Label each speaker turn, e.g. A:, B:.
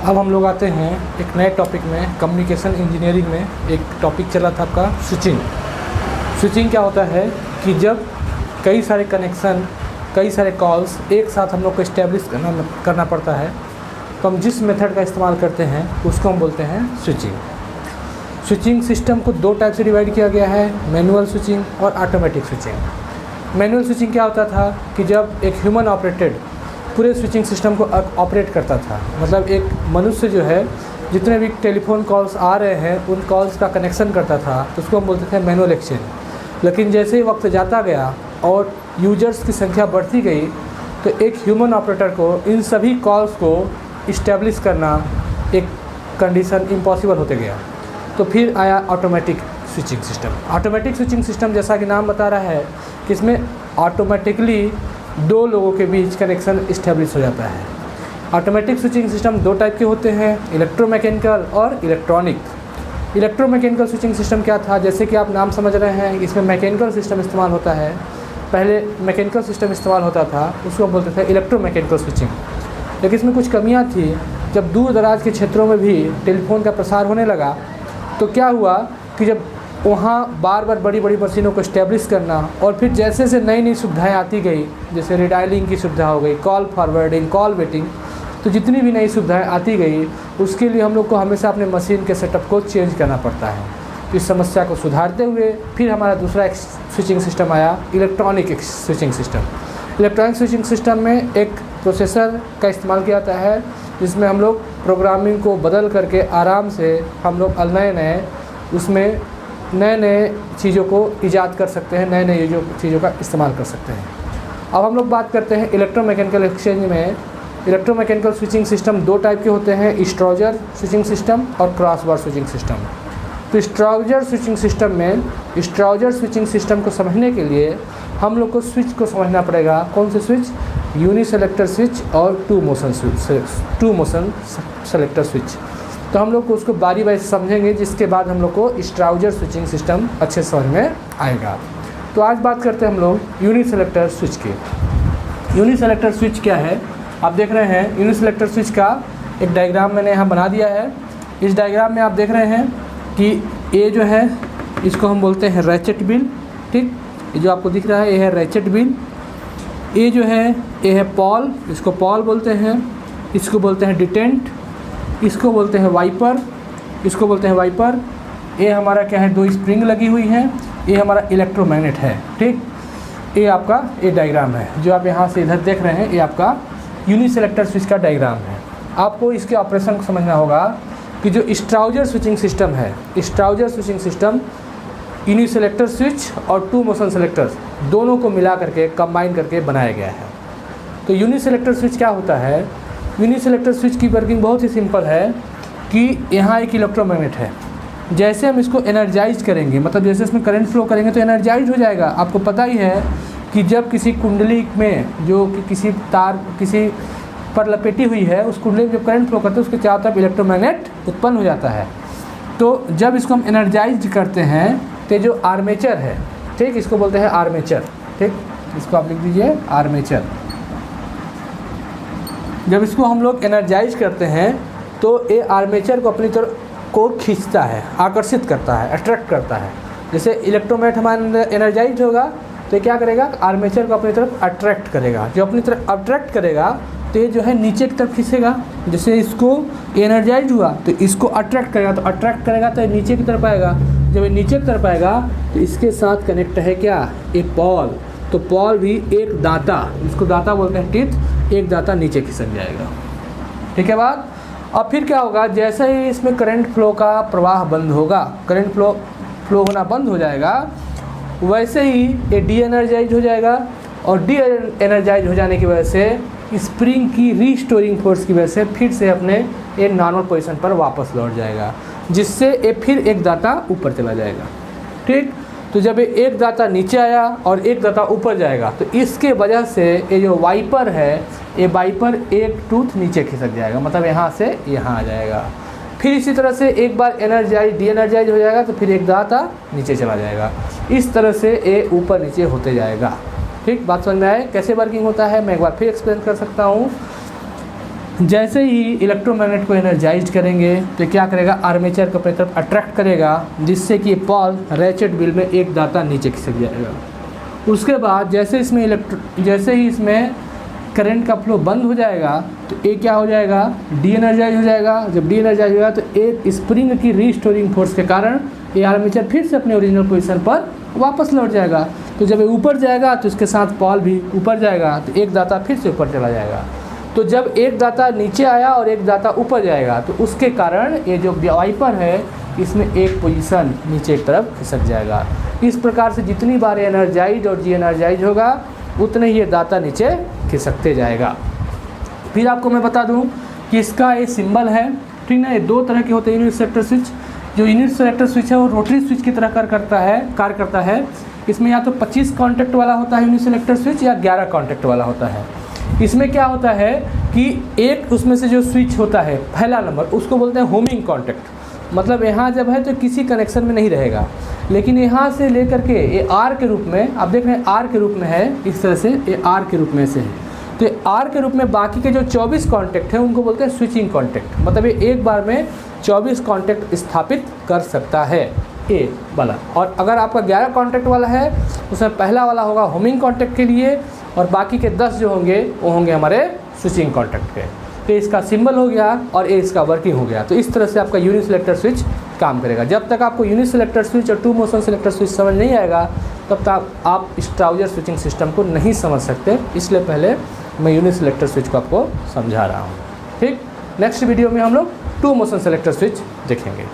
A: अब हम लोग आते हैं एक नए टॉपिक में। कम्युनिकेशन इंजीनियरिंग में एक टॉपिक चला था आपका स्विचिंग। स्विचिंग क्या होता है कि जब कई सारे कनेक्शन, कई सारे कॉल्स एक साथ हम लोग को इस्टेब्लिश करना पड़ता है, तो हम जिस मेथड का इस्तेमाल करते हैं उसको हम बोलते हैं स्विचिंग। स्विचिंग सिस्टम को दो टाइप से डिवाइड किया गया है, मैनुअल स्विचिंग और ऑटोमेटिक स्विचिंग। मैनुअल स्विचिंग क्या होता था कि जब एक ह्यूमन ऑपरेटेड पूरे स्विचिंग सिस्टम को ऑपरेट करता था, मतलब एक मनुष्य जो है जितने भी टेलीफोन कॉल्स आ रहे हैं उन कॉल्स का कनेक्शन करता था, तो उसको हम बोलते थे मैनुअल एक्सचेंज। लेकिन जैसे ही वक्त जाता गया और यूजर्स की संख्या बढ़ती गई, तो एक ह्यूमन ऑपरेटर को इन सभी कॉल्स को इस्टेब्लिश करना एक कंडीशन इम्पॉसिबल होते गया। तो फिर आया automatic switching system. Automatic switching system जैसा कि नाम बता रहा है कि इसमें ऑटोमेटिकली दो लोगों के बीच कनेक्शन इस्टेब्लिश हो जाता है। ऑटोमेटिक स्विचिंग सिस्टम दो टाइप के होते हैं, इलेक्ट्रोमैकेनिकल और इलेक्ट्रॉनिक। इलेक्ट्रोमैकेनिकल स्विचिंग सिस्टम क्या था, जैसे कि आप नाम समझ रहे हैं, इसमें मैकेनिकल सिस्टम इस्तेमाल होता है। पहले मैकेनिकल सिस्टम इस्तेमाल होता था, उसको हम बोलते थे इलेक्ट्रोमैकेनिकल स्विचिंग। लेकिन इसमें कुछ कमियां थी। जब दूर दराज के क्षेत्रों में भी टेलीफोन का प्रसार होने लगा, तो क्या हुआ कि जब वहाँ बार बार बड़ी बड़ी मशीनों को इस्टेब्लिश करना, और फिर जैसे जैसे नई नई सुविधाएं आती गई, जैसे रिडायलिंग की सुविधा हो गई, कॉल फॉरवर्डिंग, कॉल वेटिंग, तो जितनी भी नई सुविधाएं आती गई उसके लिए हम लोग को हमेशा अपने मशीन के सेटअप को चेंज करना पड़ता है। इस समस्या को सुधारते हुए फिर हमारा दूसरा एक स्विचिंग सिस्टम आया, electronic switching system. Electronic switching system में एक प्रोसेसर का इस्तेमाल किया जाता है, जिसमें हम लोग प्रोग्रामिंग को बदल करके आराम से हम लोग नए नए चीज़ों को ईजाद कर सकते हैं, नए नए चीज़ों का इस्तेमाल कर सकते हैं। अब हम लोग बात करते हैं इलेक्ट्रोमैकेनिकल एक्सचेंज में। इलेक्ट्रोमैकेनिकल स्विचिंग सिस्टम दो टाइप के होते हैं, स्ट्राउजर स्विचिंग सिस्टम और क्रॉसबार स्विचिंग सिस्टम। तो स्ट्राउजर स्विचिंग सिस्टम में, स्ट्राउजर स्विचिंग सिस्टम को समझने के लिए हम लोग को स्विच को समझना पड़ेगा। कौन से स्विच? यूनिसेलेक्टर स्विच और टू मोशन सेलेक्टर स्विच। तो हम लोग को उसको बारी बारी से समझेंगे, जिसके बाद हम लोग को स्ट्राउजर स्विचिंग सिस्टम अच्छे समझ में आएगा। तो आज बात करते हैं हम लोग यूनिसेलेक्टर स्विच की। यूनिसेलेक्टर स्विच क्या है, आप देख रहे हैं यूनिसेलेक्टर स्विच का एक डायग्राम मैंने यहाँ बना दिया है। इस डायग्राम में आप देख रहे हैं कि ये जो है इसको हम बोलते हैं रैचेट बिल। ठीक, ये जो आपको दिख रहा है ये है रैचेट बिल। ये जो है ये है पॉल, इसको पॉल बोलते हैं। इसको बोलते हैं डिटेंट, इसको बोलते हैं वाइपर, इसको बोलते हैं वाइपर। ये हमारा क्या है, दो स्प्रिंग लगी हुई हैं, ये हमारा इलेक्ट्रोमैग्नेट है। ठीक, ये आपका ये डायग्राम है जो आप यहाँ से इधर देख रहे हैं, ये आपका यूनिसेलेक्टर स्विच का डायग्राम है। आपको इसके ऑपरेशन को समझना होगा कि जो स्ट्राउजर स्विचिंग सिस्टम है, स्ट्राउजर स्विचिंग सिस्टम यूनिसेलेक्टर स्विच और टू मोशन सेलेक्टर्स दोनों को मिला करके कंबाइन करके बनाया गया है। तो यूनिसेलेक्टर स्विच क्या होता है? यूनिसेलेक्टर स्विच की वर्किंग बहुत ही सिंपल है कि यहाँ एक इलेक्ट्रोमैग्नेट है। जैसे हम इसको एनर्जाइज करेंगे, मतलब जैसे इसमें करंट फ्लो करेंगे तो एनर्जाइज हो जाएगा। आपको पता ही है कि जब किसी कुंडली में जो कि किसी तार किसी पर लपेटी हुई है, उस कुंडली में जब करंट फ्लो करते हैं उसके चारों तरफ इलेक्ट्रोमैग्नेट उत्पन्न हो जाता है। तो जब इसको हम एनर्जाइज करते हैं तो जो आर्मेचर है, ठीक, इसको बोलते हैं आर्मेचर। ठीक, इसको आप लिख दीजिए आर्मेचर। जब इसको हम लोग एनर्जाइज करते हैं तो ये आर्मेचर को अपनी तरफ को खींचता है, आकर्षित करता है, अट्रैक्ट करता है। जैसे इलेक्ट्रोमैग्नेट हमारे अंदर एनर्जाइज होगा तो क्या करेगा, आर्मेचर को अपनी तरफ अट्रैक्ट करेगा। जो अपनी तरफ अट्रैक्ट करेगा तो ये जो है नीचे की तरफ खींचेगा। जैसे इसको एनर्जाइज हुआ तो इसको अट्रैक्ट करेगा, तो अट्रैक्ट करेगा तो ये नीचे की तरफ आएगा। जब ये नीचे की तरफ आएगा तो इसके साथ कनेक्ट है क्या, एक पॉल। तो पॉल भी एक दाता, इसको दाता बोलते हैं, टिथ, एक दाता नीचे खिसक जाएगा। ठीक है बात। अब फिर क्या होगा, जैसे ही इसमें करंट फ्लो का प्रवाह बंद होगा, करंट फ्लो होना बंद हो जाएगा, वैसे ही ये डी एनर्जाइज हो जाएगा। और डी एनर्जाइज हो जाने की वजह से स्प्रिंग की रीस्टोरिंग फोर्स की वजह से फिर से अपने ये नॉर्मल पोजीशन पर वापस लौट जाएगा, जिससे ये फिर एक दाता ऊपर चला जाएगा। ठीक, तो जब ये एक दाता नीचे आया और एक दाता ऊपर जाएगा तो इसके वजह से ये जो वाइपर है, ये वाइपर एक टूथ नीचे खिसक जाएगा, मतलब यहाँ से यहाँ आ जाएगा। फिर इसी तरह से एक बार डी एनर्जाइज हो जाएगा तो फिर एक दाता नीचे चला जाएगा। इस तरह से ये ऊपर नीचे होते जाएगा। ठीक, बात समझ में आए कैसे वर्किंग होता है? मैं एक बार फिर एक्सप्लेन कर सकता हूँ। जैसे ही इलेक्ट्रोमैग्नेट को एनर्जाइज करेंगे तो क्या करेगा, आर्मेचर को अपनी तरफ अट्रैक्ट करेगा, जिससे कि पॉल रैचेट व्हील में एक दाता नीचे खिसक जाएगा। उसके बाद जैसे ही इसमें करंट का फ्लो बंद हो जाएगा तो ये क्या हो जाएगा, डी एनर्जाइज हो जाएगा। जब डी एनर्जाइज होगा तो एक स्प्रिंग की रीस्टोरिंग फोर्स के कारण ये आर्मेचर फिर से अपने ओरिजिनल पोजीशन पर वापस लौट जाएगा। तो जब ये ऊपर जाएगा तो इसके साथ पॉल भी ऊपर जाएगा, तो एक दाता फिर से ऊपर चला जाएगा। तो जब एक दाता नीचे आया और एक दाता ऊपर जाएगा तो उसके कारण ये जो वाइपर है इसमें एक पोजीशन नीचे की तरफ खिसक जाएगा। इस प्रकार से जितनी बार एनर्जाइज और डी एनर्जाइज होगा उतने ही ये दाता नीचे खिसकते जाएगा। फिर आपको मैं बता दूं कि इसका ये सिंबल है, ठीक ना। ये दो तरह के होते हैं यूनिट सेलेक्टर स्विच। जो यूनिट सेलेक्टर स्विच है वो रोटरी स्विच की तरह कार्य करता है। इसमें या तो 25 कॉन्टैक्ट वाला होता है यूनिट सेलेक्टर स्विच या 11 कॉन्टैक्ट वाला होता है। इसमें क्या होता है कि एक उसमें से जो स्विच होता है पहला नंबर उसको बोलते हैं होमिंग कॉन्टैक्ट। मतलब यहाँ जब है तो किसी कनेक्शन में नहीं रहेगा, लेकिन यहाँ से लेकर के ये आर के रूप में, आप देख रहे हैं आर के रूप में है, इस तरह से ये आर के रूप में से है। तो ये आर के रूप में बाकी के जो 24 कॉन्टैक्ट हैं उनको बोलते हैं स्विचिंग कॉन्टैक्ट। मतलब ये एक बार में 24 कॉन्टैक्ट स्थापित कर सकता है ए वाला। और अगर आपका 11 कॉन्टैक्ट वाला है उसमें पहला वाला होगा होमिंग कॉन्टैक्ट के लिए और बाकी के 10 जो होंगे वो होंगे हमारे स्विचिंग कॉन्टैक्ट के। तो इसका सिंबल हो गया और ये इसका वर्किंग हो गया। तो इस तरह से आपका यूनिट सेलेक्टर स्विच काम करेगा। जब तक आपको यूनिट सेलेक्टर स्विच और टू मोशन सेलेक्टर स्विच समझ नहीं आएगा तब तक आप स्ट्राउजर स्विचिंग सिस्टम को नहीं समझ सकते। इसलिए पहले मैं यूनिट सेलेक्टर स्विच को आपको समझा रहा हूँ। ठीक, नेक्स्ट वीडियो में हम लोग टू मोशन सेलेक्टर स्विच देखेंगे।